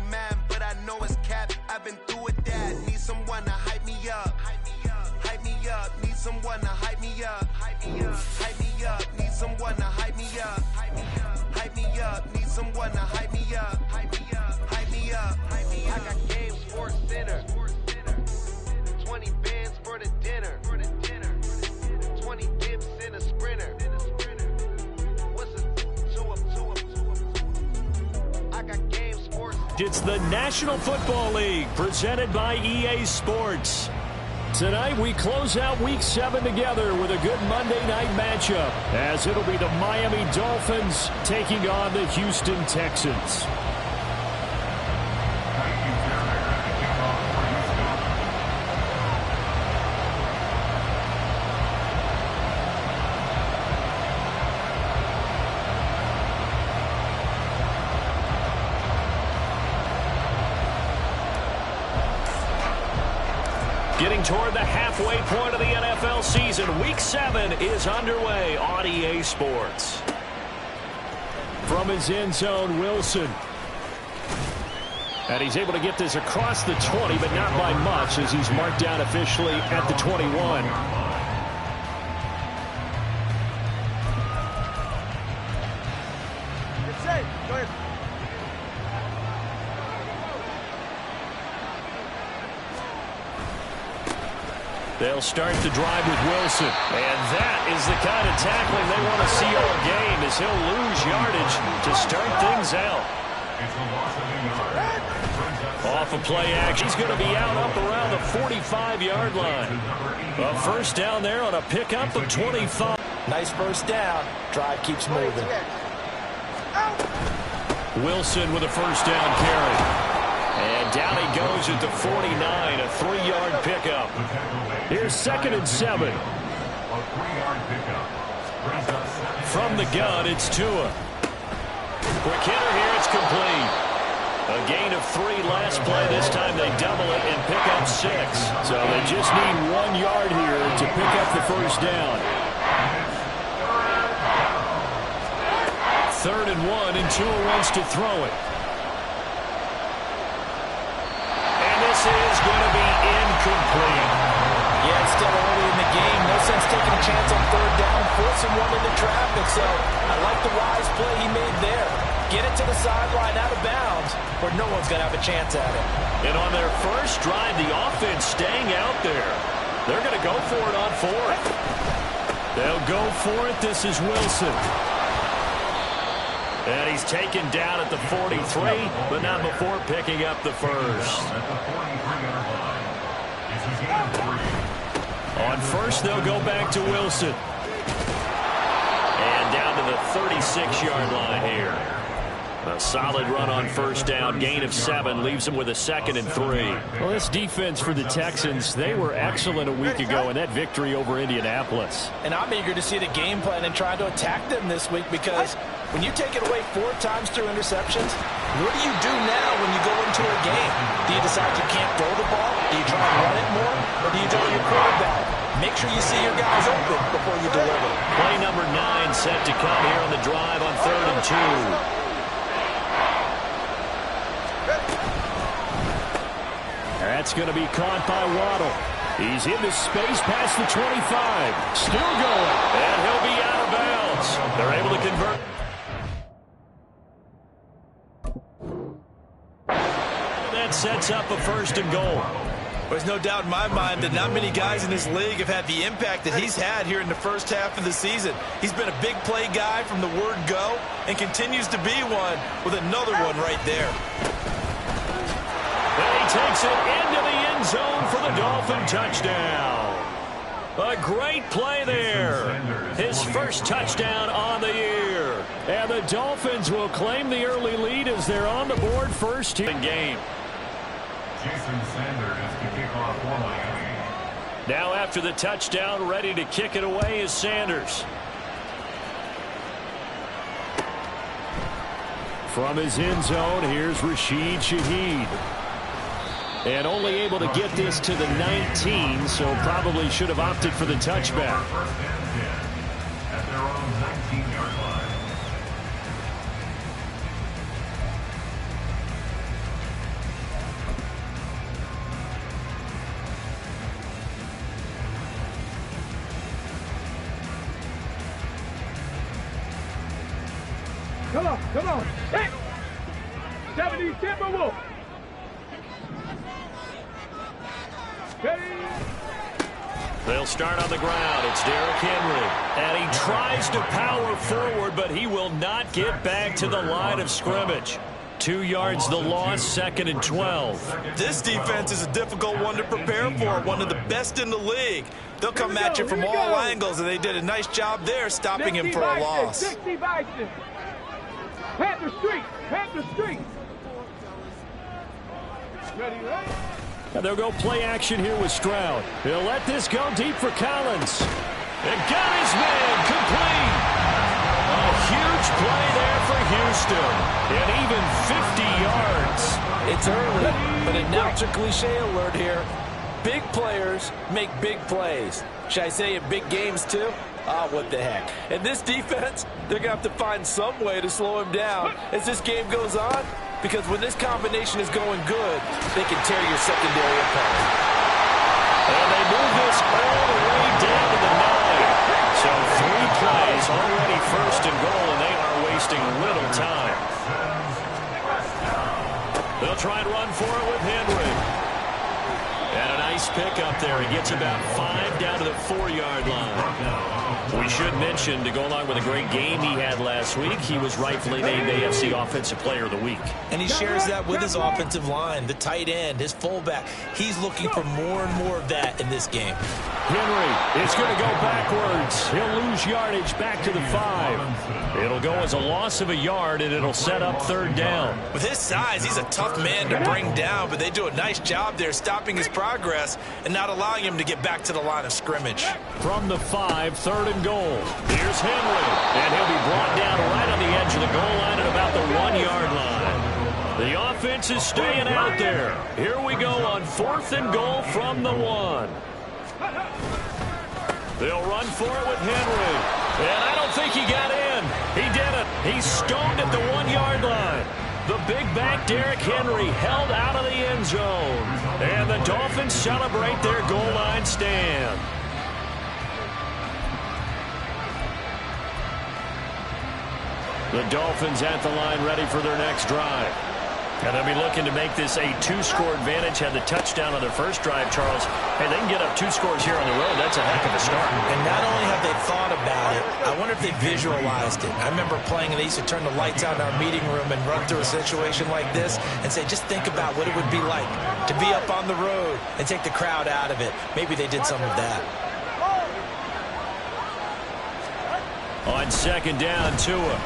man, but I know it's cap. I've been through with that. Need someone to hype me up. Hype me up. Need someone to hype me up. Hype me up. Need someone to hype me up. Hype me up. Need someone to hype me up. Hype me up. I got game sports dinner. 20 bands for the dinner. 20 dips in a sprinter. It's the National Football League presented by EA Sports. Tonight we close out Week 7 together with a good Monday night matchup, as it'll be the Miami Dolphins taking on the Houston Texans. Getting toward the halfway point of the NFL season, Week 7 is underway on EA Sports. From his end zone, Wilson. And he's able to get this across the 20, but not by much, as he's marked down officially at the 21. It's safe. Go ahead. They'll start the drive with Wilson. And that is the kind of tackling they want to see all game, as he'll lose yardage to start things out. Off of play action. He's going to be out up around the 45-yard line. A first down there on a pickup of 25. Nice first down. Drive keeps moving. Wilson with a first down carry. And down he goes at the 49, a 3-yard pickup. Here's 2nd and 7. From the gun, it's Tua. Quick hitter here, it's complete. A gain of 3 last play. This time they double it and pick up 6. So they just need 1 yard here to pick up the first down. 3rd and 1, and Tua wants to throw it. And this is going to be incomplete. Yeah, it's still early in the game. No sense taking a chance on 3rd down, forcing one into traffic. So I like the wise play he made there. Get it to the sideline out of bounds, where no one's going to have a chance at it. And on their first drive, the offense staying out there. They're going to go for it on 4th. They'll go for it. This is Wilson. And he's taken down at the 43, but not before picking up the first. On first, they'll go back to Wilson. And down to the 36-yard line here. A solid run on first down, gain of 7, leaves them with a 2nd and 3. Well, this defense for the Texans, they were excellent a week ago in that victory over Indianapolis. And I'm eager to see the game plan and try to attack them this week, because when you take it away 4 times through interceptions, what do you do now when you go into a game? Do you decide you can't throw the ball? Do you try and run it more? Or do you tell your quarterback, make sure you see your guys open before you deliver? Play number 9 set to come here on the drive on 3rd and 2. That's going to be caught by Waddle. He's into space past the 25. Still going. And he'll be out of bounds. They're able to convert. That sets up a 1st and goal. There's no doubt in my mind that not many guys in this league have had the impact that he's had here in the first half of the season. He's been a big play guy from the word go and continues to be one with another one right there. And he takes it into the end zone for the Dolphin touchdown. A great play there. His first touchdown on the year. And the Dolphins will claim the early lead as they're on the board first in game. Jason Sanders to kick off for Miami. Now after the touchdown, ready to kick it away is Sanders. From his end zone, here's Rashid Shaheed. And only able to get this to the 19, so probably should have opted for the touchback. First and 10 at their own 19-yard line. Come on. Hey! 70 Timberwolf. They'll start on the ground. It's Derrick Henry. And he tries to power forward, but he will not get back to the line of scrimmage. 2 yards the loss, 2nd and 12. This defense is a difficult one to prepare for, one of the best in the league. They'll come at you from all angles, and they did a nice job there stopping him for a loss. 60 Bison. Panther Street. Ready, right? And they'll go play action here with Stroud. He'll let this go deep for Collins. And got his man complete. A huge play there for Houston. And even 50 yards. It's early, but announcer cliche alert here. Big players make big plays. Should I say in big games too? Ah, what the heck. And this defense, they're going to have to find some way to slow him down as this game goes on. Because when this combination is going good, they can tear your secondary apart. And they move this all the way down to the 9. So 3 plays, already 1st and goal, and they are wasting little time. They'll try and run for it with Henry. And a nice pickup there. He gets about 5 down to the 4-yard line. We should mention, to go along with a great game he had last week, he was rightfully named AFC Offensive Player of the Week. And he shares that with his offensive line, the tight end, his fullback. He's looking for more and more of that in this game. Henry is going to go backwards. He'll lose yardage back to the 5. It'll go as a loss of a yard, and it'll set up 3rd down. With his size, he's a tough man to bring down, but they do a nice job there stopping his progress and not allowing him to get back to the line of scrimmage. From the 5, 3rd and goal. Here's Henry, and he'll be brought down right on the edge of the goal line at about the 1-yard line. The offense is staying out there. Here we go on 4th and goal from the 1. They'll run for it with Henry. And I don't think he got in. He didn't. He's stoned at the 1-yard line. The big back Derrick Henry held out of the end zone. And the Dolphins celebrate their goal line stand. The Dolphins at the line ready for their next drive. And they'll be looking to make this a 2-score advantage. Had the touchdown on their first drive, Charles. Hey, they can get up 2 scores here on the road. That's a heck of a start. And not only have they thought about it, I wonder if they visualized it. I remember playing, and they used to turn the lights out in our meeting room and run through a situation like this and say, just think about what it would be like to be up on the road and take the crowd out of it. Maybe they did some of that. On 2nd down, Tua.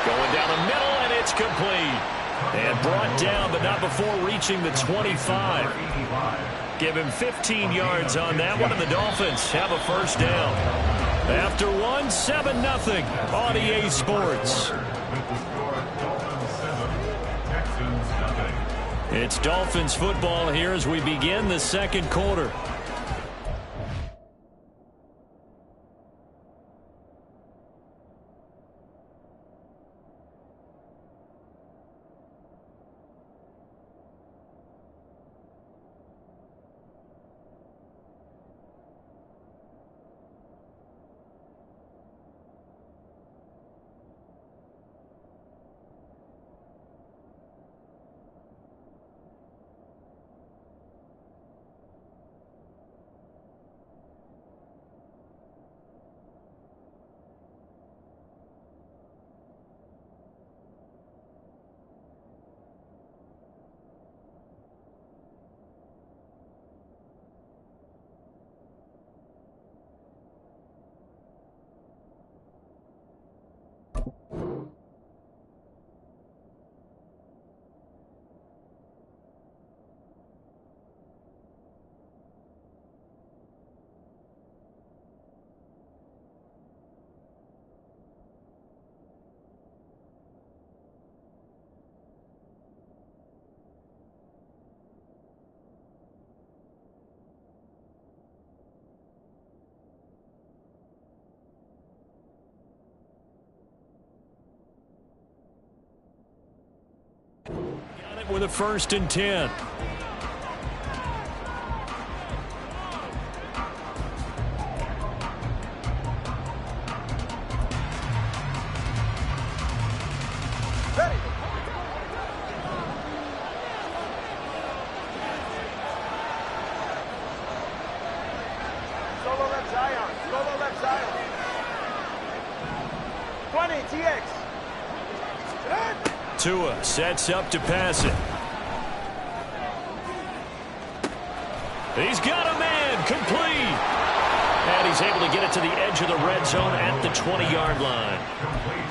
Going down the middle, and it's complete. And brought down, but not before reaching the 25. Give him 15 yards on that one, and the Dolphins have a 1st down. After 1, 7-0 on EA Sports. It's Dolphins football here as we begin the 2nd quarter. With a 1st and 10. Tua sets up to pass it. He's got a man, complete. And he's able to get it to the edge of the red zone at the 20-yard line.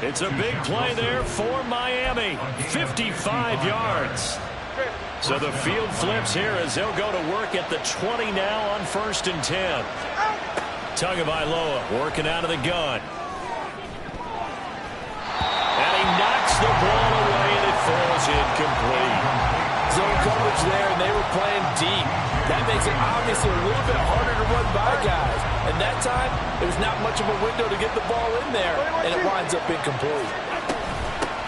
It's a big play there for Miami. 55 yards. So the field flips here as they'll go to work at the 20 now on 1st and 10. Tagovailoa working out of the gun. And he knocks the ball away and it falls incomplete. Zone coverage there, and they were playing deep. That makes it obviously a little bit harder to run by guys. And that time, there was not much of a window to get the ball in there, and it winds up incomplete.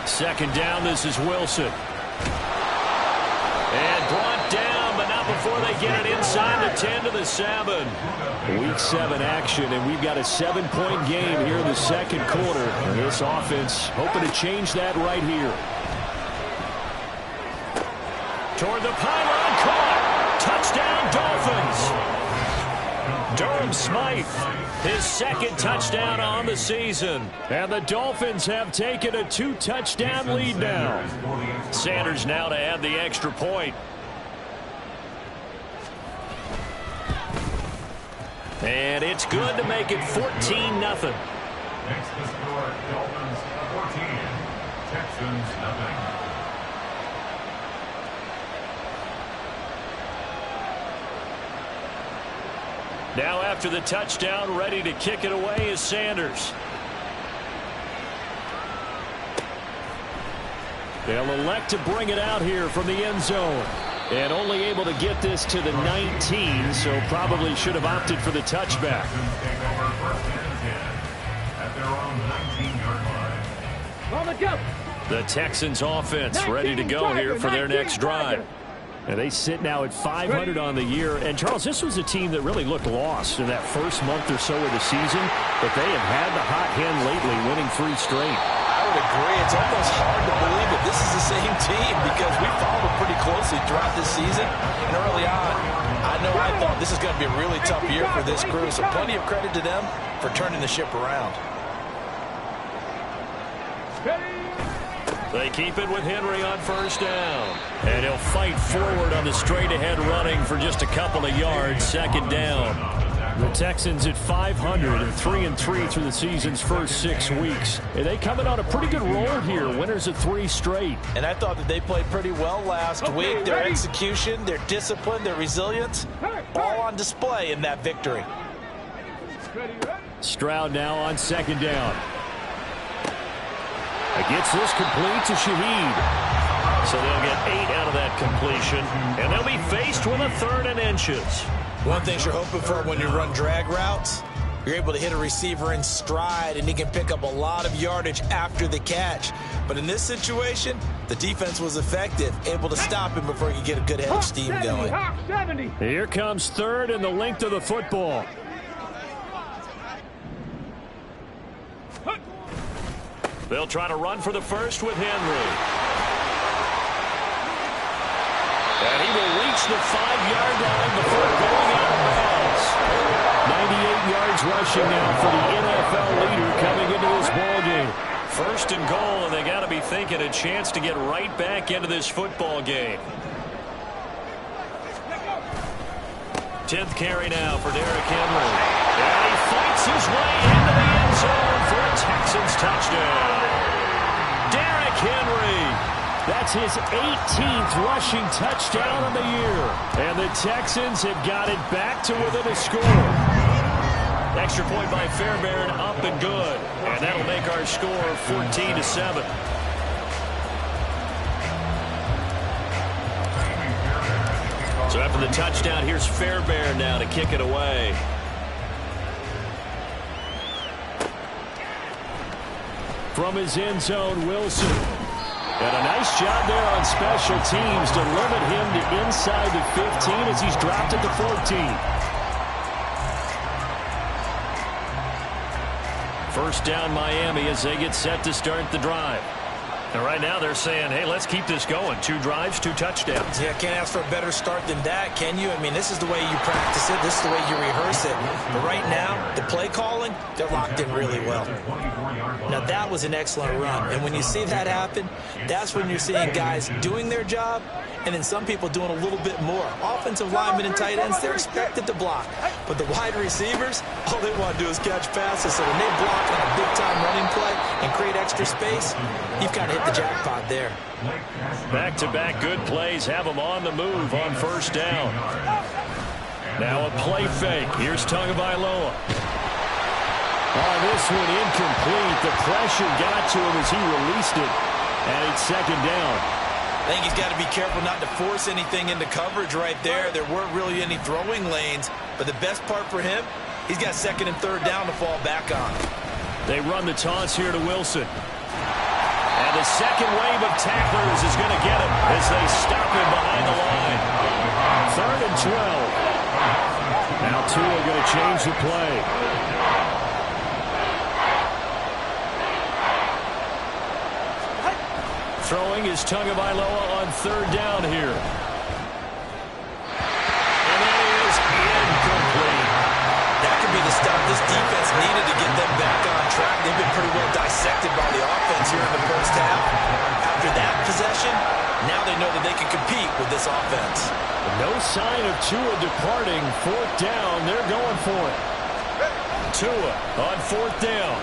2nd down, this is Wilson. And brought down, but not before they get it inside the 10 to the 7. Week 7 action, and we've got a 7-point game here in the 2nd quarter. And this offense hoping to change that right here. Toward the pylon, caught. Touchdown, Dolphins. Durham Smythe, his 2nd touchdown on the season. And the Dolphins have taken a 2-touchdown lead now. Sanders now to add the extra point. And it's good to make it 14-0. Next to score, Dolphins 14, Texans nothing. Now after the touchdown, ready to kick it away is Sanders. They'll elect to bring it out here from the end zone. And only able to get this to the 19, so probably should have opted for the touchback. Texans take over 1st and 10 at their own 19-yard line. On the go. The Texans offense ready to go here for their next drive. And they sit now at 500 on the year. And, Charles, this was a team that really looked lost in that first month or so of the season. But they have had the hot hand lately, winning 3 straight. I would agree. It's almost hard to believe that this is the same team because we followed them pretty closely throughout this season. And early on, I thought this is going to be a really tough year for this crew. So plenty of credit to them for turning the ship around. They keep it with Henry on 1st down. And he'll fight forward on the straight-ahead running for just a couple of yards. 2nd down. The Texans at 500 and 3-3 through the season's first 6 weeks. And they coming on a pretty good roll here. Winners of 3 straight. And I thought that they played pretty well last week. Their execution, their discipline, their resilience, all on display in that victory. Stroud now on 2nd down. Gets this complete to Shaheed. So they'll get 8 out of that completion. And they'll be faced with a 3rd and inches. One thing you're hoping for when you run drag routes, you're able to hit a receiver in stride and he can pick up a lot of yardage after the catch. But in this situation, the defense was effective, able to stop him before he could get a good head of steam going. Here comes 3rd and the length of the football. They'll try to run for the first with Henry. And he will reach the 5-yard line before going out of bounds. 98 yards rushing now for the NFL leader coming into this ballgame. 1st and goal, and they got to be thinking a chance to get right back into this football game. 10th carry now for Derrick Henry. And he fights his way into the end zone for a Texans touchdown. Derrick Henry. That's his 18th rushing touchdown of the year. And the Texans have got it back to within a score. Extra point by Fairbairn, up and good. And that'll make our score 14-7. So after the touchdown, here's Fairbairn now to kick it away. From his end zone, Wilson. And a nice job there on special teams to limit him to inside the 15 as he's dropped at the 14. 1st down Miami as they get set to start the drive. And right now they're saying, hey, let's keep this going. 2 drives, 2 touchdowns. Yeah, can't ask for a better start than that, can you? I mean, this is the way you practice it. This is the way you rehearse it. But right now, the play calling, they're locked in really well. Now, that was an excellent run. And when you see that happen, that's when you're seeing guys doing their job and then some people doing a little bit more. Offensive linemen and tight ends, they're expected to block. But the wide receivers, all they want to do is catch passes. So when they block on a big-time running play and create extra space, you've kind of hit the jackpot there. Back-to-back good plays have them on the move on first down. Now a play fake. Here's Tagovailoa. Oh, this one incomplete. The pressure got to him as he released it. And it's second down. I think he's got to be careful not to force anything into coverage right there. There weren't really any throwing lanes. But the best part for him, he's got second and third down to fall back on. They run the toss here to Wilson. And the second wave of tacklers is going to get him as they stop him behind the line. 3rd and 12. Now Tua going to change the play. Throwing is Tagovailoa on 3rd down here. And that is incomplete. That could be the stop this defense needed to get them back on track. They've been pretty well dissected by the offense here in the first half. After that possession, now they know that they can compete with this offense. No sign of Tua departing. 4th down, they're going for it. Tua on 4th down.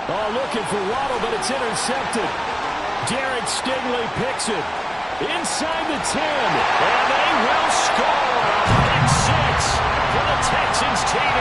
Oh, looking for Waddle, but it's intercepted. Derek Stingley picks it. Inside the 10. And they will score. Pick 6 for the Texans TD.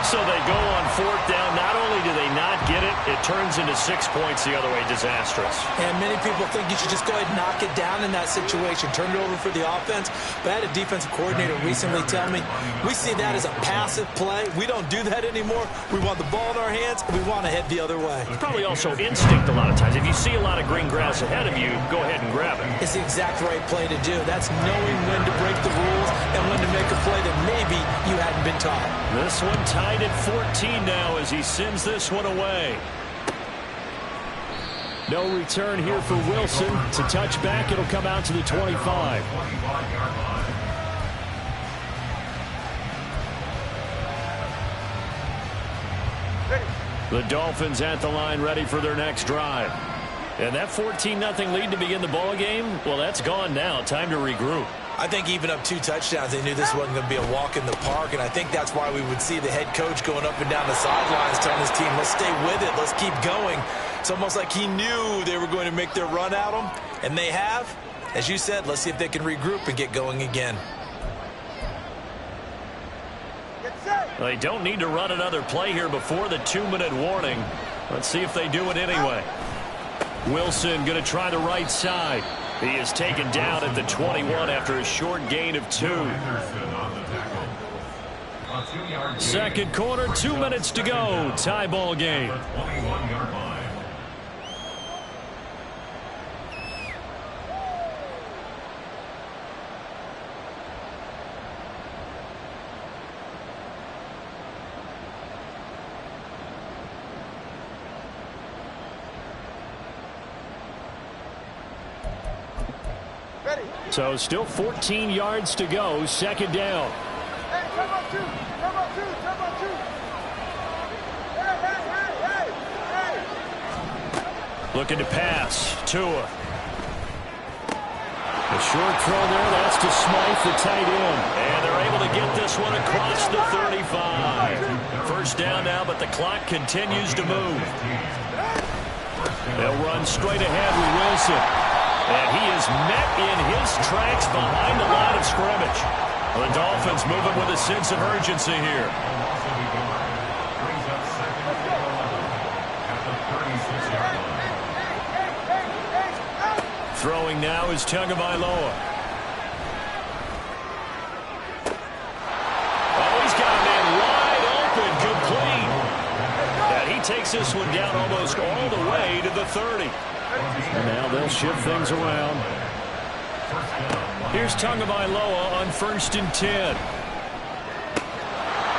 So they go on 4th down. Not only do they not get it, it turns into 6 points the other way. Disastrous. And many people think you should just go ahead and knock it down in that situation. Turn it over for the offense. But I had a defensive coordinator recently tell me, we see that as a passive play. We don't do that anymore. We want the ball in our hands, and we want to head the other way. It's probably also instinct a lot of times. If you see a lot of green grass ahead of you, go ahead and grab it. It's the exact right play to do. That's knowing when to break the rules and when to make a play that maybe you hadn't been taught. This one tied at 14 now as he sends this one away. No return here for Wilson. To touch back, it'll come out to the 25. The Dolphins at the line ready for their next drive. And that 14-0 lead to begin the ball game, well, that's gone now. Time to regroup. I think even up 2 touchdowns, they knew this wasn't going to be a walk in the park, and I think that's why we would see the head coach going up and down the sidelines telling his team, let's stay with it, let's keep going. It's almost like he knew they were going to make their run at him, and they have. As you said, let's see if they can regroup and get going again. They don't need to run another play here before the 2-minute warning. Let's see if they do it anyway. Wilson going to try the right side. He is taken down at the 21 after a short gain of 2. Second quarter, 2 minutes to go. Tie ball game. So still 14 yards to go. Second down. Hey, come on, 2. Come on, 2. Come on, 2. Hey. Looking to pass. Tua. A short throw there. That's to Smythe, the tight end. And they're able to get this one across the 35. First down now, but the clock continues to move. They'll run straight ahead with Wilson. And he is met in his tracks behind the line of scrimmage. The Dolphins moving with a sense of urgency here. Throwing now is Tagovailoa. Oh, he's got a man wide open, complete. And he takes this one down almost all the way to the 30. And now they'll shift things around. Here's Tagovailoa on 1st and 10.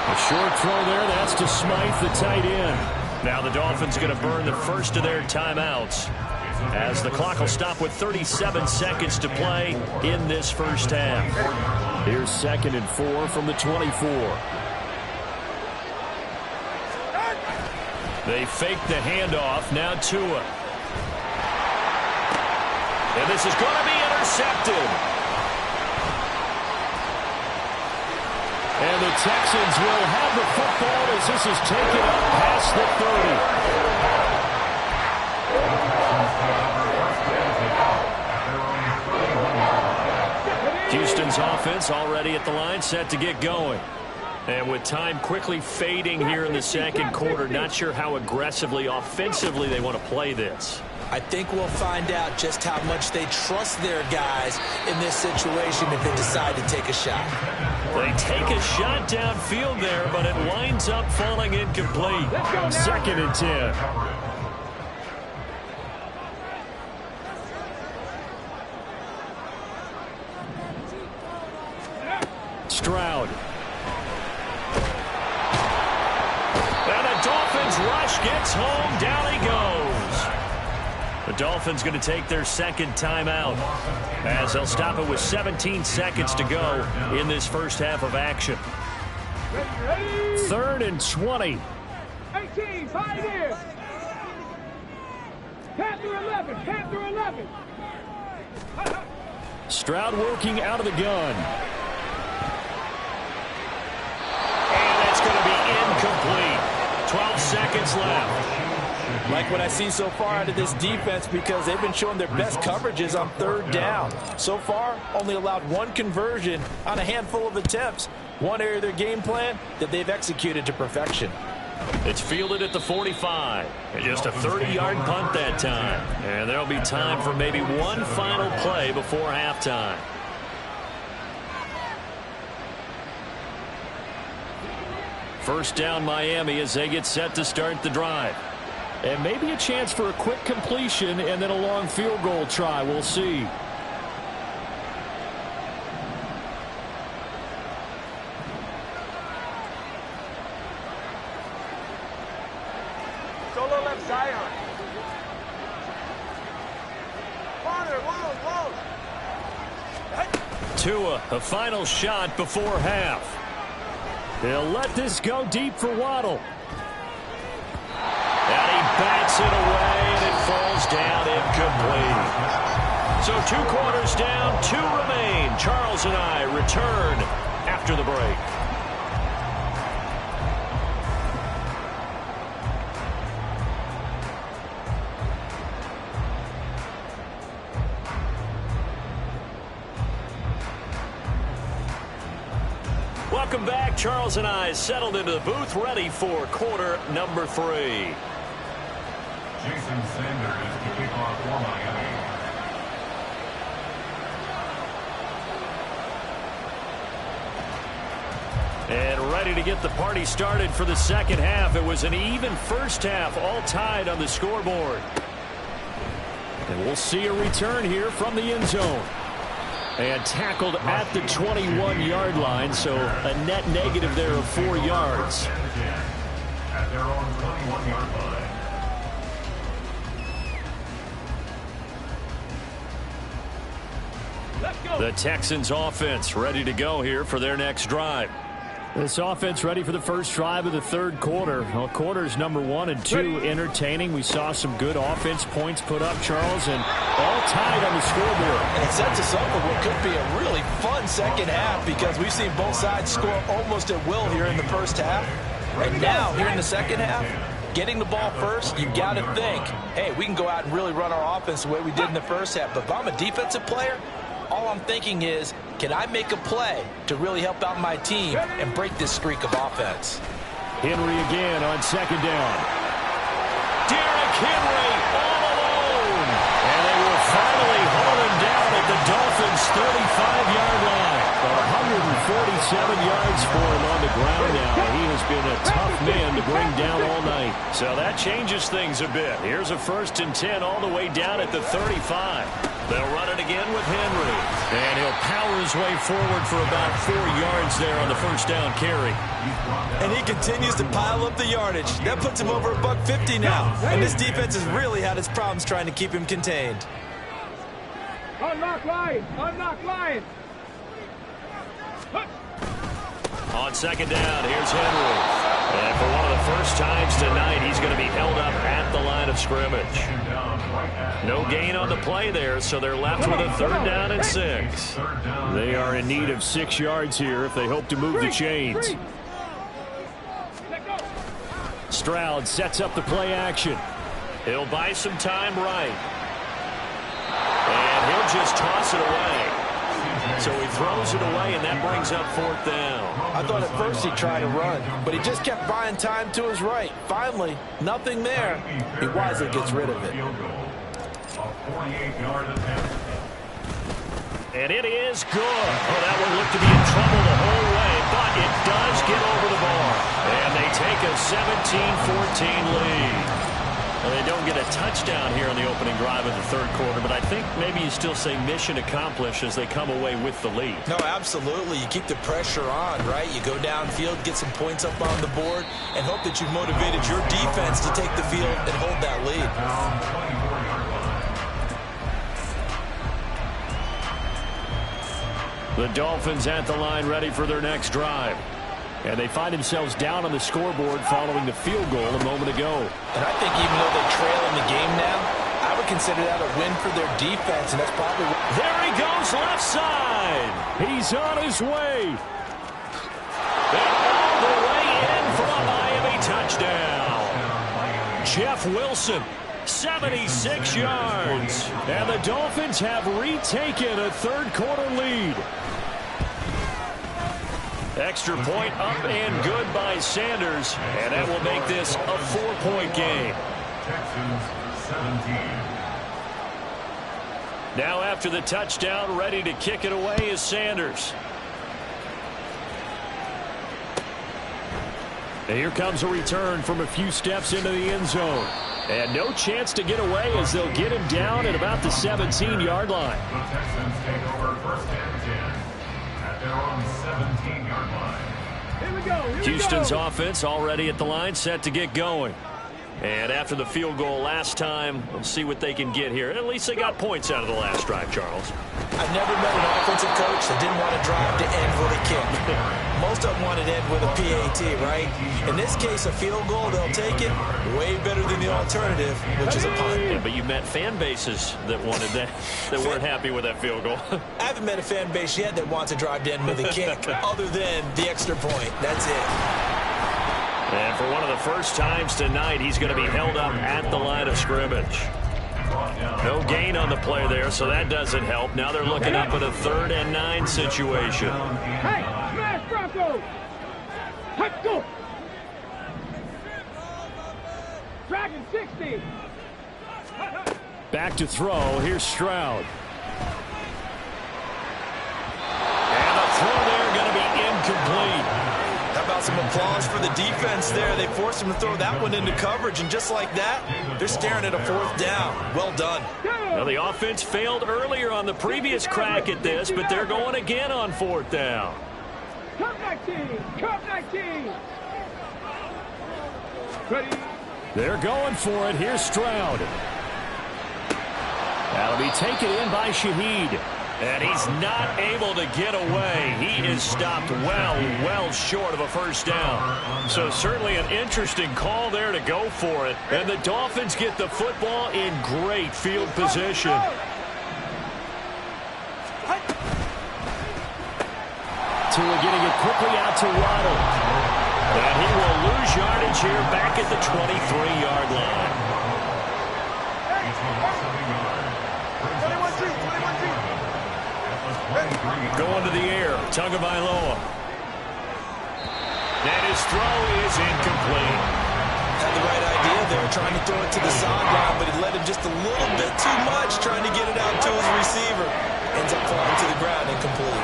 A short throw there. That's to Smythe, the tight end. Now the Dolphins going to burn the first of their timeouts, as the clock will stop with 37 seconds to play in this first half. Here's 2nd and 4 from the 24. They fake the handoff. Now Tua. And this is going to be intercepted. And the Texans will have the football as this is taken up past the 30. Houston's offense already at the line, set to get going. And with time quickly fading here in the second quarter, not sure how aggressively, offensively they want to play this. I think we'll find out just how much they trust their guys in this situation if they decide to take a shot. They take a shot downfield there, but it winds up falling incomplete. 2nd and 10. Stroud. And the Dolphins rush gets home. Down he goes. The Dolphins going to take their second timeout, as they'll stop it with 17 seconds to go in this first half of action. 3rd and 20. 18, 5 in. Panther 11, Panther 11. Stroud working out of the gun. And it's going to be incomplete. 12 seconds left. Like what I've seen so far out of this defense, because they've been showing their best coverages on 3rd down. So far, only allowed 1 conversion on a handful of attempts. One area of their game plan that they've executed to perfection. It's fielded at the 45. And just a 30-yard punt that time. And there'll be time for maybe one final play before halftime. First down Miami as they get set to start the drive. And maybe a chance for a quick completion and then a long field goal try. We'll see. Solo left side. Corner, whoa. Tua, a final shot before half. They'll let this go deep for Waddle. And he bats it away, and it falls down incomplete. So 2 quarters down, 2 remain. Charles and I return after the break. Welcome back. Charles and I settled into the booth, ready for quarter number 3. Jason Sanders to kick off for Miami. And ready to get the party started for the second half. It was an even first half, all tied on the scoreboard. And we'll see a return here from the end zone. And tackled at the 21-yard line, so a net negative there of 4 yards. At their own 21-yard line. The Texans offense ready to go here for their next drive. This offense ready for the first drive of the 3rd quarter. Well, quarters number 1 and 2 entertaining. We saw some good offense points put up, Charles, and all tied on the scoreboard. And it sets us up for what could be a really fun second half, because we've seen both sides score almost at will here in the first half. And now, here in the second half, getting the ball first, you got to think, hey, we can go out and really run our offense the way we did in the first half. But if I'm a defensive player, all I'm thinking is, can I make a play to really help out my team and break this streak of offense? Henry again on 2nd down. Derrick Henry all alone. And they will finally haul him down at the Dolphins' 35-yard line. 147 yards for him on the ground now. He has been a tough man to bring down all night. So that changes things a bit. Here's a 1st and 10 all the way down at the 35. They'll run it again with Henry. And he'll power his way forward for about 4 yards there on the 1st down carry. And he continues to pile up the yardage. That puts him over $150 now. And this defense has really had its problems trying to keep him contained. Unlock Lions! Unlock Lions! On 2nd down, here's Henry. And for one of the first times tonight, he's going to be held up at the line of scrimmage. No gain on the play there, so they're left with a 3rd down and 6. They are in need of 6 yards here if they hope to move the chains. Stroud sets up the play action. He'll buy some time right. And he'll just toss it away. So he throws it away, and that brings up 4th down. I thought at first he'd try to run, but he just kept buying time to his right. Finally, nothing there. He wisely gets rid of it. And it is good. Oh, that one looked to be in trouble the whole way, but it does get over the bar. And they take a 17-14 lead. Well, they don't get a touchdown here in the opening drive of the 3rd quarter, but I think maybe you still say mission accomplished as they come away with the lead. No, absolutely. You keep the pressure on, right? You go downfield, get some points up on the board, and hope that you've motivated your defense to take the field and hold that lead. The Dolphins at the line ready for their next drive. And they find themselves down on the scoreboard following the field goal a moment ago. And I think even though they trail in the game now, I would consider that a win for their defense, and that's probably what... There he goes left side. He's on his way. And all the way in for a Miami touchdown. Jeff Wilson, 76 yards. And the Dolphins have retaken a 3rd quarter lead. Extra point up and good by Sanders, and that will make this a 4-point game. Texans 17. Now after the touchdown, ready to kick it away is Sanders. And here comes a return from a few steps into the end zone. And no chance to get away as they'll get him down at about the 17-yard line. The Texans take over 1st and 10 at their own 17-yard line. Here we go. Houston's offense already at the line, set to get going. And after the field goal last time, we'll see what they can get here. At least they got points out of the last drive, Charles. I've never met an offensive coach that didn't want to drive to end with a kick. Most of them wanted to end with a PAT, right? In this case, a field goal, they'll take it. Way better than the alternative, which is a punt. Yeah, but you met fan bases that wanted that, that weren't happy with that field goal. I haven't met a fan base yet that wants to drive to end with a kick, other than the extra point. That's it. And for one of the first times tonight, he's going to be held up at the line of scrimmage. No gain on the play there, so that doesn't help. Now they're looking up at a 3rd and 9 situation. Hey, smash Broncos! Let's go! Dragon 60! Back to throw. Here's Stroud. And the throw there going to be incomplete. How about some applause for the defense there? They forced him to throw that one into coverage, and just like that, they're staring at a 4th down. Well done. Well, the offense failed earlier on the previous crack at this, but they're going again on 4th down. Cup 19! Cup 19! Ready? They're going for it. Here's Stroud. That'll be taken in by Shaheed. And he's not able to get away. He is stopped well short of a 1st down. So certainly an interesting call there to go for it. And the Dolphins get the football in great field position. Tua getting it quickly out to Waddle. And he will lose yardage here back at the 23-yard line. Going to the air, Tagovailoa. And his throw is incomplete. Had the right idea there, trying to throw it to the sideline, but he led him just a little bit too much, trying to get it out to his receiver. Ends up falling to the ground, incomplete.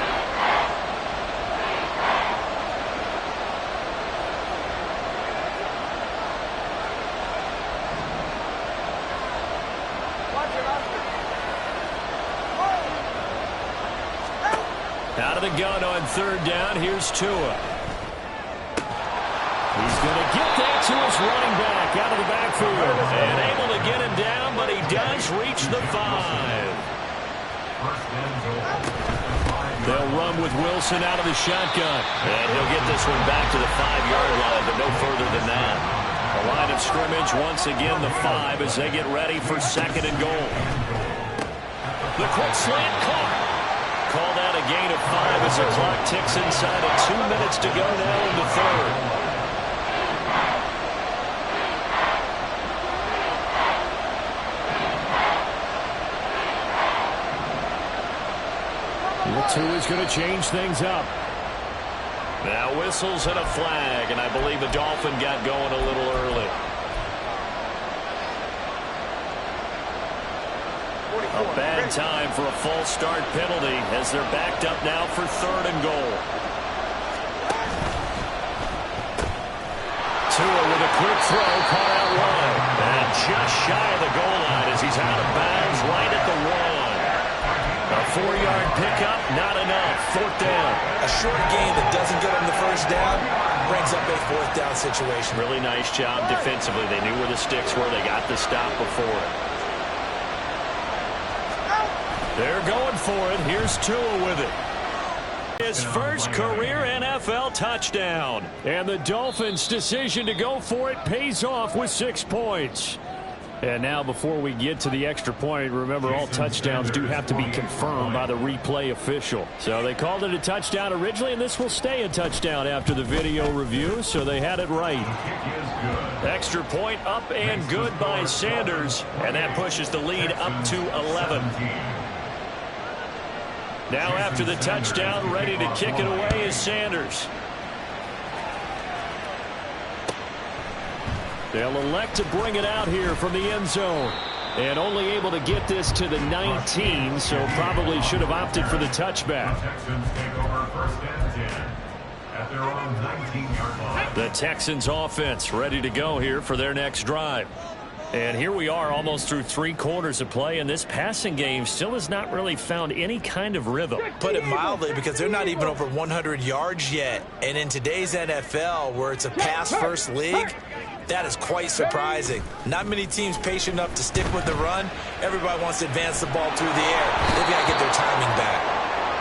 Out of the gun on third down. Here's Tua. He's going to get that to his running back out of the backfield. And able to get him down, but he does reach the 5. They'll run with Wilson out of the shotgun. And he'll get this one back to the 5-yard line, but no further than that. A line of scrimmage, once again, the 5 as they get ready for second and goal. The quick slant caught. Called out a gain of 5 as the clock ticks inside of 2 minutes to go now in the third. Tua's going to change things up. Now whistles and a flag, and I believe the Dolphin got going a little early. A bad time for a false start penalty as they're backed up now for third and goal. Tua with a quick throw, caught out wide. And just shy of the goal line as he's out of bounds right at the 1. A 4-yard pickup, not enough. Fourth down. A short gain that doesn't get them the first down brings up a fourth down situation. Really nice job defensively. They knew where the sticks were. They got the stop before it. They're going for it. Here's Tua with it. His first career NFL touchdown. And the Dolphins' decision to go for it pays off with 6 points. And now before we get to the extra point, remember all touchdowns do have to be confirmed by the replay official. So they called it a touchdown originally, and this will stay a touchdown after the video review, so they had it right. Extra point up and good by Sanders, and that pushes the lead up to 11. Now after the touchdown, ready to kick it away is Sanders. They'll elect to bring it out here from the end zone. And only able to get this to the 19, so probably should have opted for the touchback. The Texans offense ready to go here for their next drive. And here we are almost through 3 quarters of play, and this passing game still has not really found any kind of rhythm. Put it mildly, because they're not even over 100 yards yet. And in today's NFL, where it's a pass-first league, that is quite surprising. Not many teams patient enough to stick with the run. Everybody wants to advance the ball through the air. They've got to get their timing back.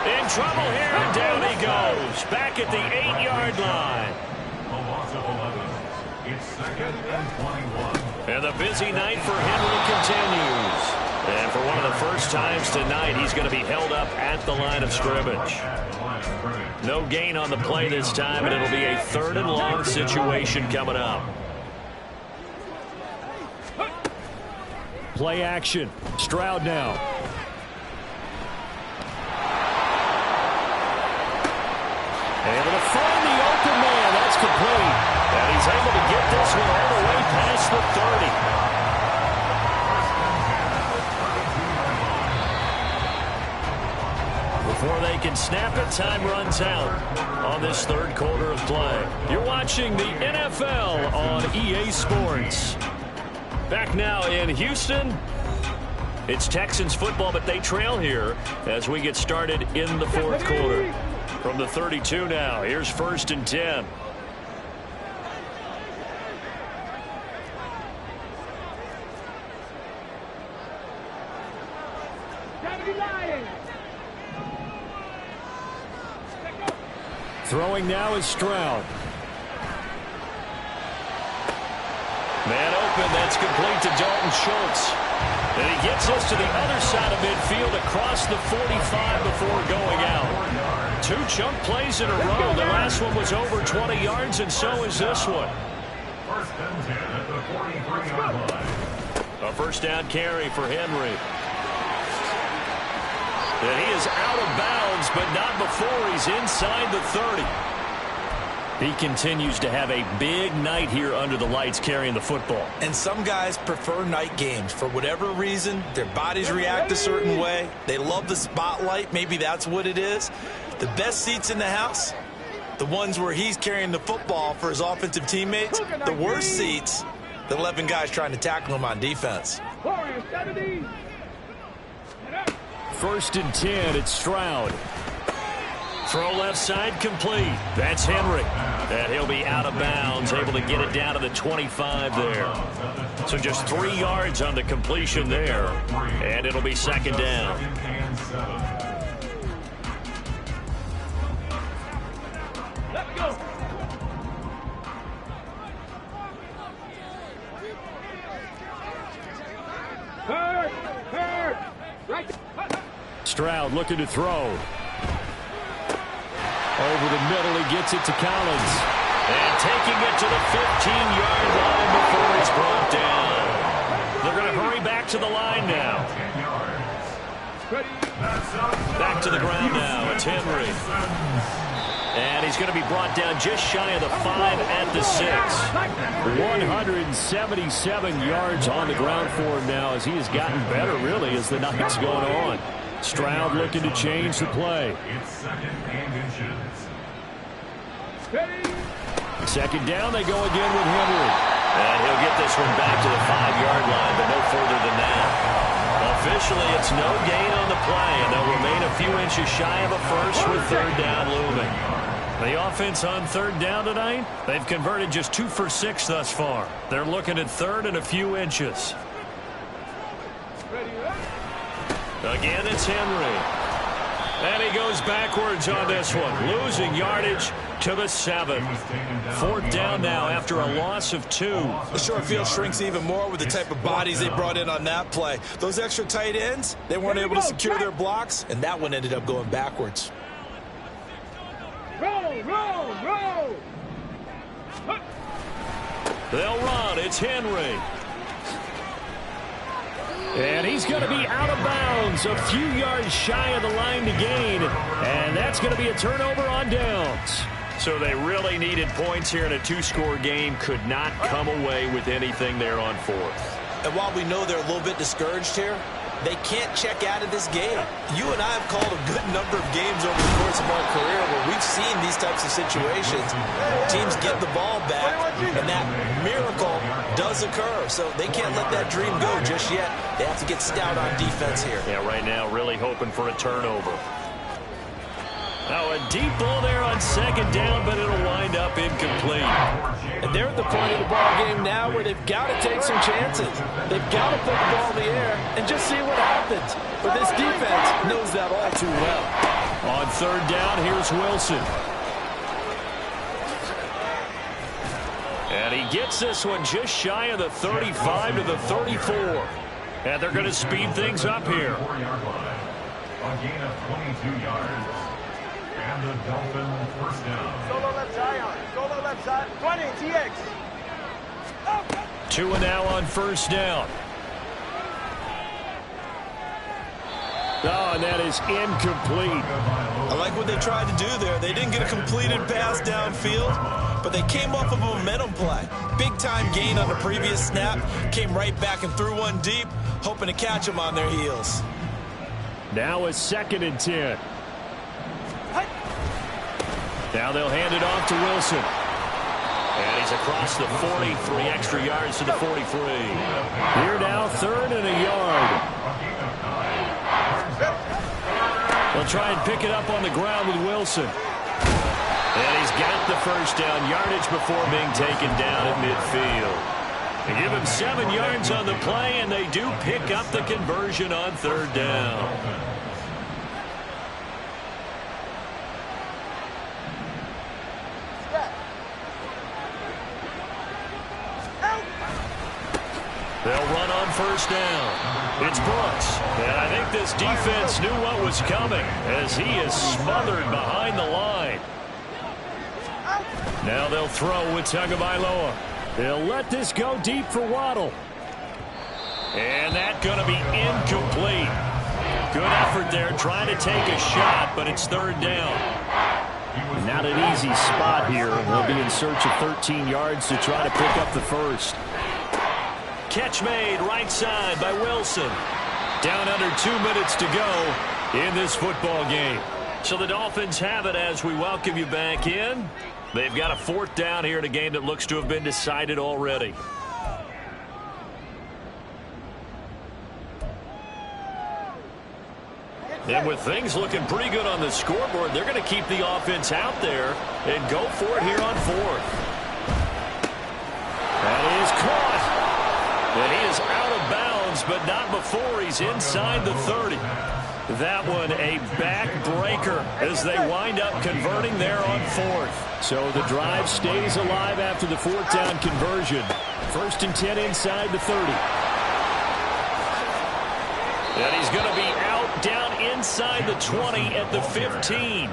In trouble here, and down he goes. Back at the 8-yard line. A loss of 11. It's second and 21. And the busy night for Henry continues. And for one of the first times tonight, he's going to be held up at the line of scrimmage. No gain on the play this time, and it'll be a 3rd and long situation coming up. Play action. Stroud now. Able to find the open man. That's complete. And he's able to get this one all the way past the 30. Before they can snap it, time runs out on this 3rd quarter of play. You're watching the NFL on EA Sports. Back now in Houston. It's Texans football, but they trail here as we get started in the 4th quarter. From the 32 now, here's 1st and 10. Throwing now is Stroud. Man open, that's complete to Dalton Schultz. And he gets us to the other side of midfield across the 45 before going out. 2 chunk plays in a row. The last one was over 20 yards, and so is this one. 1st and 10 at the 43-yard line. A 1st down carry for Henry. And he is out of bounds, but not before he's inside the 30. He continues to have a big night here under the lights carrying the football. And some guys prefer night games. For whatever reason, their bodies react a certain way. They love the spotlight. Maybe that's what it is. The best seats in the house, the ones where he's carrying the football for his offensive teammates. The worst seats, the 11 guys trying to tackle him on defense. 1st and 10, it's Stroud. Throw left side complete. That's Henry. And he'll be out of bounds, able to get it down to the 25 there. So just 3 yards on the completion there. And it'll be second down. Let's go. Hurt. Right. Stroud looking to throw. Over the middle, he gets it to Collins. And taking it to the 15-yard line before it's brought down. They're going to hurry back to the line now. Back to the ground now. It's Henry. And he's going to be brought down just shy of the 5 at the 6. 177 yards on the ground for him now as he has gotten better, really, as the night's going on. Stroud looking to change the play. Second down, they go again with Henry. And he'll get this one back to the 5-yard line, but no further than that. Officially, it's no gain on the play, and they'll remain a few inches shy of a first with third down looming. The offense on third down tonight, they've converted just 2 for 6 thus far. They're looking at third and a few inches. Again, it's Henry. And he goes backwards on this one, losing yardage to the 7. Fourth down now after a loss of 2. The short field shrinks even more with the type of bodies they brought in on that play. Those extra tight ends, they weren't able to secure their blocks, and that one ended up going backwards. Roll. They'll run. It's Henry. And he's going to be out of bounds, a few yards shy of the line to gain. And that's going to be a turnover on downs. So they really needed points here in a 2-score game. Could not come away with anything there on fourth. And while we know they're a little bit discouraged here, they can't check out of this game. You and I have called a good number of games over the course of our career where we've seen these types of situations. Teams get the ball back, and that miracle does occur. So they can't let that dream go just yet. They have to get stout on defense here. Yeah, right now really hoping for a turnover. Now a deep ball there on second down, but it'll wind up incomplete. And they're at the point of the ball game now where they've got to take some chances. They've got to put the ball in the air and just see what happens. But this defense knows that all too well. On third down, here's Wilson. And he gets this one just shy of the 35 to the 34. And they're going to speed things up here. A gain of 22 yards. And the Dolphins first down. Solo left side. 20 TX. 2 and now on first down. Oh, and that is incomplete. I like what they tried to do there. They didn't get a completed pass downfield, but they came off of a momentum play. Big-time gain on the previous snap. Came right back and threw one deep, hoping to catch them on their heels. Now a 2nd and 10. Now they'll hand it off to Wilson. And he's across the 40, 3 extra yards to the 43. Here now, 3rd and a yard. They'll try and pick it up on the ground with Wilson. And he's got the first down yardage before being taken down at midfield. They give him 7 yards on the play, and they do pick up the conversion on third down. They'll run on first down. It's Brooks. And I think this defense knew what was coming as he is smothered behind the line. Now they'll throw with Tagovailoa. They'll let this go deep for Waddle. And that's going to be incomplete. Good effort there trying to take a shot, but it's third down. Not an easy spot here. They'll be in search of 13 yards to try to pick up the first. Catch made right side by Wilson. Down under 2 minutes to go in this football game. So the Dolphins have it as we welcome you back in. They've got a 4th down here in a game that looks to have been decided already. And with things looking pretty good on the scoreboard, they're going to keep the offense out there and go for it here on fourth. That is caught. And he is out of bounds, but not before he's inside the 30. That one a backbreaker as they wind up converting there on fourth. So the drive stays alive after the fourth down conversion. 1st and 10 inside the 30. And he's going to be out down inside the 20 at the 15.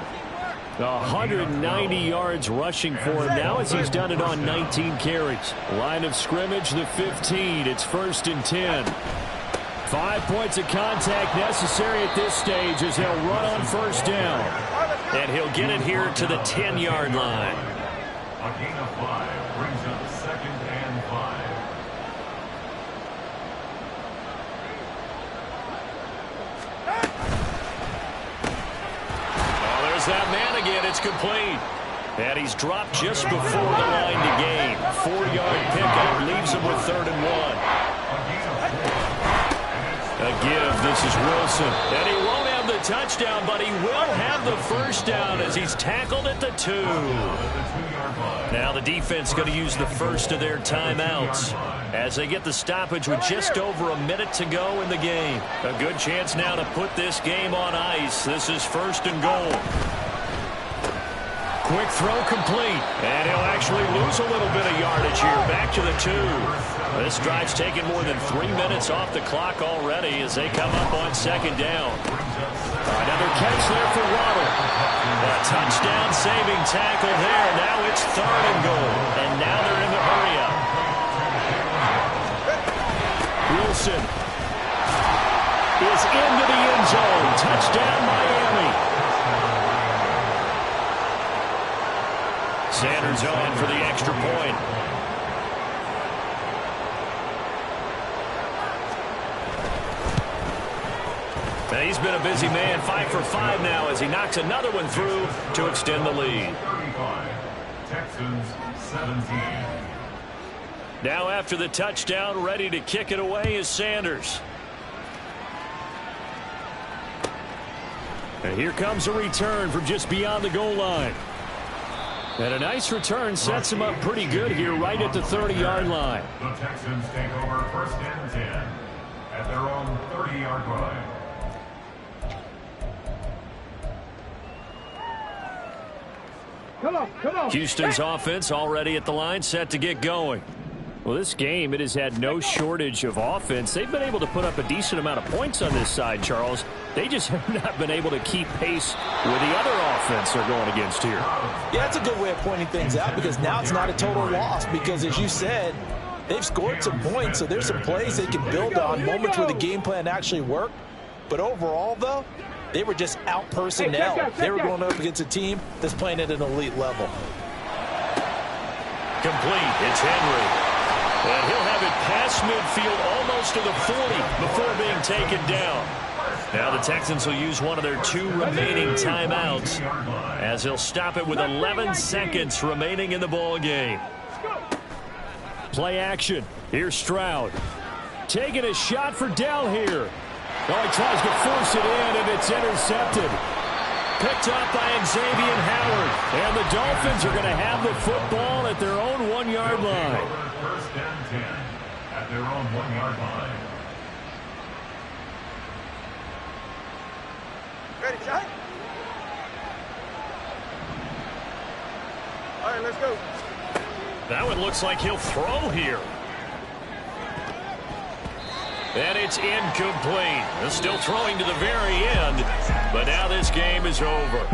190 yards rushing for him now as he's done it on 19 carries. Line of scrimmage, the 15. It's 1st and 10. 5 points of contact necessary at this stage as he'll run on 1st down. And he'll get it here to the 10-yard line. A gain of 5 brings up 2nd and 5. That man again, it's complete. And he's dropped just before the line to gain. 4-yard pickup leaves him with 3rd and 1. A give, this is Wilson. And he won't have the touchdown, but he will have the 1st down as he's tackled at the 2. Now the defense going to use the first of their timeouts as they get the stoppage with just over a minute to go in the game. A good chance now to put this game on ice. This is 1st and goal. Quick throw complete. And he'll actually lose a little bit of yardage here. Back to the 2. This drive's taken more than 3 minutes off the clock already as they come up on 2nd down. Another catch there for Waddle. A touchdown saving tackle there. Now it's 3rd and goal. And now they're in the hurry-up. Wilson is into the end zone. Touchdown, Miami. Sanders on for the extra point. Now he's been a busy man. 5 for 5 now as he knocks another one through to extend the lead. 35. Texans 17. Now after the touchdown, ready to kick it away is Sanders. And here comes a return from just beyond the goal line. And a nice return sets him up pretty good here right at the 30-yard line. The Texans take over 1st and 10 at their own 30-yard line. Come on. Houston's offense already at the line, set to get going. Well, this game, it has had no shortage of offense. They've been able to put up a decent amount of points on this side, Charles. They just have not been able to keep pace with the other offense they're going against here. Yeah, that's a good way of pointing things out because now it's not a total loss because, as you said, they've scored some points, so there's some plays they can build on, moments where the game plan actually worked. But overall, though, they were just out personnel. They were going up against a team that's playing at an elite level. Complete. It's Henry. And he'll have it past midfield almost to the 40 before being taken down. Now the Texans will use one of their 2 remaining timeouts as he'll stop it with 11 seconds remaining in the ball game. Play action. Here's Stroud. Taking a shot for Dell here. Oh, he tries to force it in, and it's intercepted. Picked up by Xavier Howard. And the Dolphins are going to have the football at their own 1-yard line. 1st and 10 at their own 1-yard line. Ready, shot? All right, let's go. That one looks like he'll throw here. And it's incomplete. Still throwing to the very end, but now this game is over.